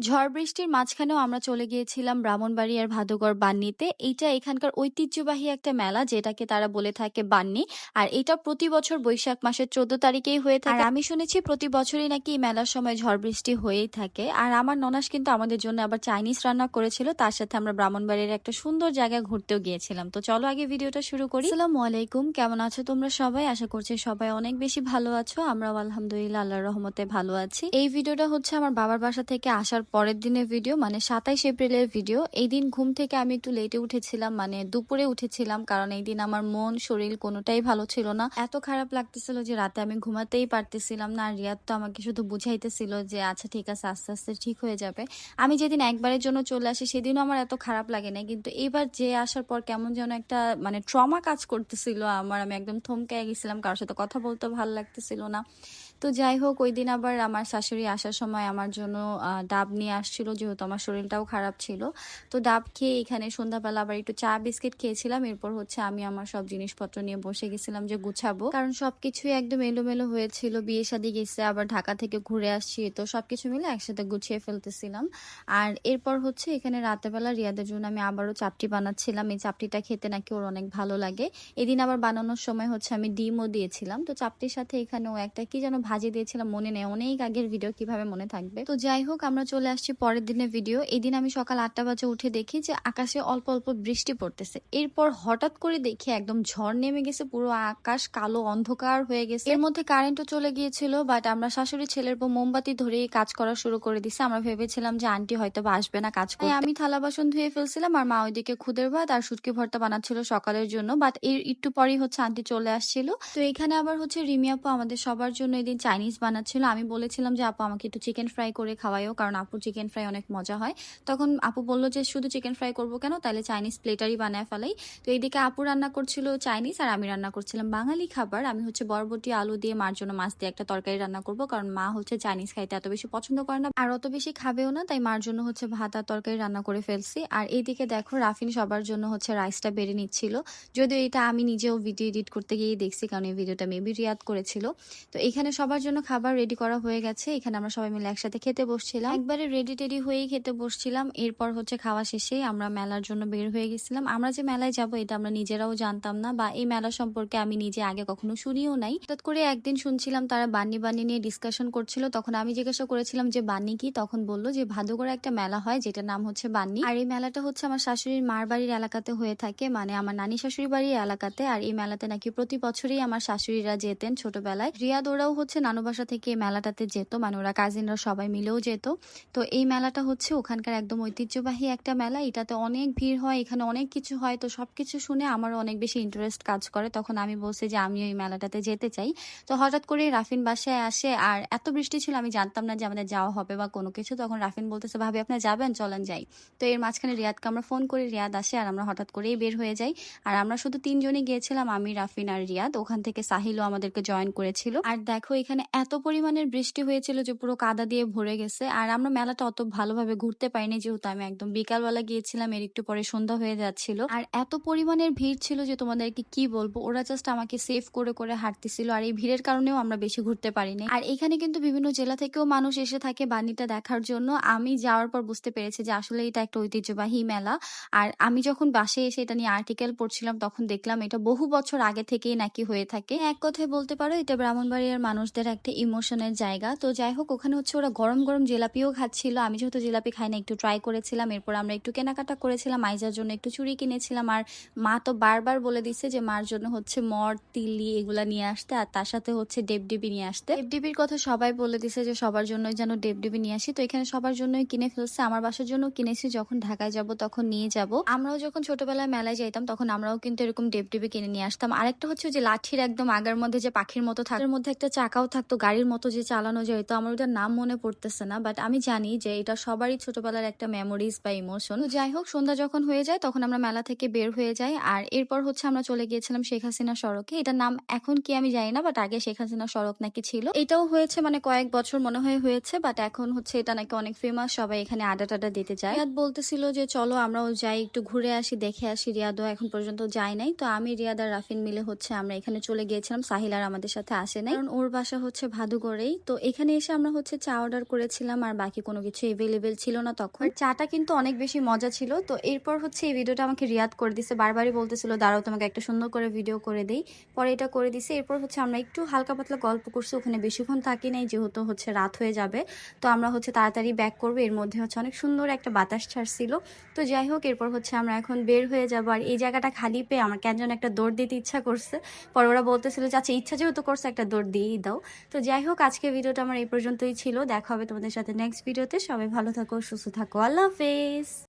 ঝড় বৃষ্টির মাঝখানেও আমরা চলে গিয়েছিলাম ব্রাহ্মণবাড়িয়ার ভাদুগড় বান্নিতে। এইটা এখানকার ঐতিহ্যবাহী একটা মেলা যেটাকে তারা বলে থাকে বান্নি। আর এটা প্রতি বছর বৈশাখ মাসের 14 তারিখেই হয়ে থাকে। আর আমি শুনেছি প্রতি বছরই নাকি এই মেলার সময় ঝড় বৃষ্টি হয়েই থাকে। আর আমার ননাস কিন্তু আমাদের জন্য আবার চাইনিজ রান্না করেছিল, তার সাথে আমরা ব্রাহ্মণবাড়ির একটা সুন্দর জায়গায় ঘুরতেও গিয়েছিলাম। তো চলো আগে ভিডিওটা শুরু করি। আসসালামু আলাইকুম, কেমন আছো তোমরা সবাই? আশা করছি সবাই অনেক বেশি ভালো আছো। আমরাও আলহামদুলিল্লাহ আল্লাহর রহমতে ভালো আছি। এই ভিডিওটা হচ্ছে আমার বাবার বাসা থেকে আসার পরের দিনের ভিডিও, মানে 27 এপ্রিলের ভিডিও। এই দিন ঘুম থেকে আমি একটু লেটে উঠেছিলাম, মানে দুপুরে উঠেছিলাম, কারণ এই দিন আমার মন শরীর কোনোটাই ভালো ছিল না। এত খারাপ লাগতেছিল যে রাতে আমি ঘুমাতেই পারতেছিলাম না। আর রিয়াদ তো আমাকে শুধু বুঝাইতেছিল যে আচ্ছা ঠিক আছে, আস্তে আস্তে ঠিক হয়ে যাবে। আমি যেদিন একবারের জন্য চলে আসি সেদিনও আমার এত খারাপ লাগে না, কিন্তু এবার যে আসার পর কেমন যেন একটা মানে ট্রমা কাজ করতেছিল আমার। আমি একদম থমকে গেছিলাম, কারোর সাথে কথা বলতে ভালো লাগতেছিল না। তো যাই হোক, ওই দিন আবার আমার শাশুড়ি আসার সময় আমার জন্য ডাব নিয়ে আসছিল, যেহেতু আমার শরীরটাও খারাপ ছিল। তো ডাব খেয়ে এখানে সন্ধ্যাবেলা আবার একটু চা বিস্কিট খেয়েছিলাম। এরপর হচ্ছে আমি আমার সব জিনিসপত্র নিয়ে বসে গেছিলাম যে গুছাবো, কারণ সবকিছুই একদম এলোমেলো হয়েছিল। বিয়ে শাদী গেছে, আবার ঢাকা থেকে ঘুরে আসছি, তো সবকিছু মিলে একসাথে গুছিয়ে ফেলতেছিলাম। আর এরপর হচ্ছে এখানে রাতেবেলা রিয়াদের জন্য আমি আবারও চাপটি বানাচ্ছিলাম। এই চাপটিটা খেতে নাকি ওর অনেক ভালো লাগে। এদিন আবার বানানোর সময় হচ্ছে আমি ডিমও দিয়েছিলাম। তো চাপটির সাথে এখানে ও একটা কি যেন ভাজি দিয়েছিলাম, মনে নেই, অনেক আগের ভিডিও, কিভাবে মনে থাকবে। তো যাই হোক, আমরা চলে আসছি পরের দিনের ভিডিও। এদিন আমি সকাল 8টা বাজে উঠে দেখি যে আকাশে অল্প অল্প বৃষ্টি পড়তেছে। এরপর হঠাৎ করে দেখি একদম ঝড় নেমে গেছে, পুরো আকাশ কালো অন্ধকার হয়ে গেছে। এর মধ্যে কারেন্টও চলে গিয়েছিল, বাট আমরা শাশুড়ি ছেলের পর মোমবাতি ধরেই কাজ করা শুরু করে দিছে। আমরা ভেবেছিলাম যে আন্টি হয়তো বা আসবে না কাজ করতে। আমি থালা বাসন ধুয়ে ফেলছিলাম, আর মা ওইদিকে খুদের ভাত আর শুটকি ভর্তা বানাচ্ছিল সকালের জন্য। বাট এর একটু পরেই হচ্ছে আন্টি চলে আসছিল। তো এখানে আবার হচ্ছে রিমি আপু আমাদের সবার জন্য এদিন চাইনিজ বানাচ্ছিল। আমি বলেছিলাম যে আপু আমাকে একটু চিকেন ফ্রাই করে খাওয়াইও, কারণ আপু চিকেন ফ্রাই অনেক মজা হয়। তখন আপু বললো যে শুধু চিকেন ফ্রাই করবো কেন, তাহলে চাইনিজ প্লেটারই বানায় ফেলাই। তো এইদিকে আপু রান্না করছিল চাইনিজ, আর আমি রান্না করছিলাম বাঙালি খাবার। আমি হচ্ছে বরবটি আলু দিয়ে মার জন্য মাছ দিয়ে একটা তরকারি রান্না করবো, কারণ মা হচ্ছে চাইনিজ খাইতে এত বেশি পছন্দ করে না আর অত বেশি খাবেও না, তাই মার জন্য হচ্ছে ভাত আর তরকারি রান্না করে ফেলছি। আর এইদিকে দেখো রাফিন সবার জন্য হচ্ছে রাইসটা বেড়ে নিচ্ছিল। যদিও এটা আমি নিজেও ভিডিও এডিট করতে গিয়ে দেখছি, কারণ এই ভিডিওটা মেবি রিয়াদ করেছিল। তো এখানে সবার জন্য খাবার রেডি করা হয়ে গেছে। এখানে আমরা সবাই মিলে একসাথে খেতে বসছিলাম, একবারে রেডি টেডি হয়েই খেতে বসছিলাম। এরপর হচ্ছে খাওয়া শেষে আমরা মেলার জন্য বের হয়ে গেছিলাম। আমরা যে মেলায় যাব এটা আমরা নিজেরাও জানতাম না, বা এই মেলা সম্পর্কে আমি নিজে আগে কখনো শুনিও নাই। হঠাৎ করে একদিন শুনছিলাম তারা বান্নি বান্নি নিয়ে ডিসকাশন করছিল। তখন আমি জিজ্ঞাসা করেছিলাম যে বান্নি কি, তখন বললো যে ভাদুগড়ে একটা মেলা হয় যেটার নাম হচ্ছে বান্নি। আর এই মেলাটা হচ্ছে আমার শাশুড়ির মার বাড়ির এলাকাতে হয়ে থাকে, মানে আমার নানি শাশুড়ি বাড়ির এলাকাতে। আর এই মেলাতে নাকি প্রতি বছরই আমার শাশুড়িরা যেতেন ছোটবেলায়। রিয়াদ ওরাও হচ্ছে নানু বাসা থেকে এই মেলাটাতে যেত, মানে ওরা কাজিনরা সবাই মিলেও যেত। তো এই মেলাটা হচ্ছে ওখানকার একদম ঐতিহ্যবাহী একটা মেলা। এটাতে অনেক ভিড় হয়, এখানে অনেক কিছু হয়। তো সবকিছু শুনে আমারও অনেক বেশি ইন্টারেস্ট কাজ করে। তখন আমি বলছি যে আমি ওই মেলাটাতে যেতে চাই। তো হঠাৎ করে রাফিন বাসায় আসে, আর এত বৃষ্টি ছিল আমি জানতাম না যে আমাদের যাওয়া হবে বা কোনো কিছু। তখন রাফিন বলতেছে ভাবি আপনি যাবেন, চলেন যাই। তো এর মাঝখানে রিয়াদকে আমরা ফোন করি, রিয়াদ আসে, আর আমরা হঠাৎ করেই বের হয়ে যাই। আর আমরা শুধু তিনজনই গিয়েছিলাম, আমি, রাফিন আর রিয়াদ। ওখান থেকে সাহিলও আমাদেরকে জয়েন করেছিল। আর দেখো এখানে এত পরিমাণের বৃষ্টি হয়েছিল যে পুরো কাদা দিয়ে ভরে গেছে। আর আমরা মেলাটা অত ভালোভাবে ঘুরতে পারিনি, যেহেতু আমি একদম বিকালবেলা গিয়েছিলাম, এর একটু পরে সন্ধ্যা হয়ে যাচ্ছিল। আর এত পরিমাণের ভিড় ছিল যে তোমাদেরকে কি বলবো, ওরা জাস্ট আমাকে সেভ করে করে হাঁটতেছিল। আর এই ভিড়ের কারণেও আমরা বেশি ঘুরতে পারিনি। আর এখানে কিন্তু বিভিন্ন জেলা থেকেও মানুষ এসে থাকে বান্নিটা দেখার জন্য। আমি যাওয়ার পর বুঝতে পেরেছি যে আসলে এটা একটা ঐতিহ্যবাহী মেলা। আর আমি যখন বাসায় এসে এটা নিয়ে আর্টিকেল পড়ছিলাম, তখন দেখলাম এটা বহু বছর আগে থেকেই নাকি হয়ে থাকে। এক কথায় বলতে পারো এটা ব্রাহ্মণবাড়িয়ার মানুষদের একটা ইমোশনের জায়গা। তো যাই হোক, ওখানে হচ্ছে ওরা গরম গরম জিলাপিও খাচ্ছিল। আমি যেহেতু জিলাপি খাই না, একটু ট্রাই করেছিলাম। এরপর আমরা একটু কেনাকাটা করেছিলাম, আইজার জন্য একটু চুড়ি কিনেছিলাম। আর মা তো বারবার বলে দিচ্ছে যে মার জন্য হচ্ছে মর, তিল্লি এগুলা নিয়ে আসতে, আর তার সাথে হচ্ছে ডেবডেবি নিয়ে আসতে। ডেবডেবির কথা সবাই বলে দিছে যে সবার জন্যই যেন ডেবডেবি নিয়ে আসি। তো এখানে সবার জন্যই কিনে ফেলছে, আমার বাসার জন্য কিনেছি, যখন ঢাকায় যাব তখন নিয়ে যাব। আমরাও যখন ছোটবেলায় মেলায় যাইতাম তখন আমরাও কিন্তু এরকম ডেবডেবি কিনে নিয়ে আসতাম। আরেকটা হচ্ছে যে লাঠির একদম আগার মধ্যে যে পাখির মতো থাকে, মধ্যে একটা চাকাও থাকতো, গাড়ির মতো যে চালানো যায়। তো আমার ওটার নাম মনে পড়তেছে না, বাট আমি জানি যে এটা সবারই ছোটবেলার একটা মেমোরিজ বা ইমোশন। যাই হোক, সন্ধ্যা যখন হয়ে যায় তখন আমরা মেলা থেকে বের হয়ে যাই। আর এরপর হচ্ছে আমরা চলে গিয়েছিলাম শেখ হাসিনা সড়কে। এটার নাম এখন কি আমি জানি না, বাট আগে শেখ হাসিনা সড়ক নাকি ছিল। এটাও হয়েছে মানে কয়েক বছর মনে হয় হয়েছে, বাট এখন হচ্ছে এটা নাকি অনেক ফেমাস, সবাই এখানে আড্ডা টাড্ডা দিতে যায়। রিয়াদ বলতেছিল যে চলো আমরাও যাই, একটু ঘুরে আসি, দেখে আসি। রিয়াদও এখন পর্যন্ত যায় নাই। তো আমি, রিয়াদ আর রাফিন মিলে হচ্ছে আমরা এখানে চলে গিয়েছিলাম। সাহিল আর আমাদের সাথে আসে নাই, কারণ ওর বাসা বাসা হচ্ছে ভাদুগড়েই। তো এখানে এসে আমরা হচ্ছে চা অর্ডার করেছিলাম আর বাকি কোনো কিছু এভেলেবেল ছিল না তখন। চাটা কিন্তু অনেক বেশি মজা ছিল। তো এরপর হচ্ছে এই ভিডিওটা আমাকে রিয়াদ করে দিছে, বারবারই বলতেছিল দাঁড়াও তোমাকে একটা সুন্দর করে ভিডিও করে দেই। পরে এটা করে দিছে। এরপর হচ্ছে আমরা একটু হালকা পাতলা গল্প করছি, ওখানে বেশিক্ষণ থাকি নাই যেহেতু হচ্ছে রাত হয়ে যাবে। তো আমরা হচ্ছে তাড়াতাড়ি ব্যাক করবো, এর মধ্যে হচ্ছে অনেক সুন্দর একটা বাতাস ছাড়ছিল। তো যাই হোক, এরপর হচ্ছে আমরা এখন বের হয়ে যাবো। আর এই জায়গাটা খালি পেয়ে আমার কেন যেন একটা দৌড় দিতে ইচ্ছা করছে। পরে ওরা বলতেছিল যে আচ্ছা ইচ্ছা যেহেতু করছে একটা দৌড় দিয়েই দাও। তো যাই হোক, আজকে ভিডিওটা আমার এই পর্যন্তই ছিল। দেখা হবে তোমাদের সাথে নেক্সট ভিডিওতে। সবাই ভালো থাকো, সুস্থ থাকো, আল্লাহ হাফেজ।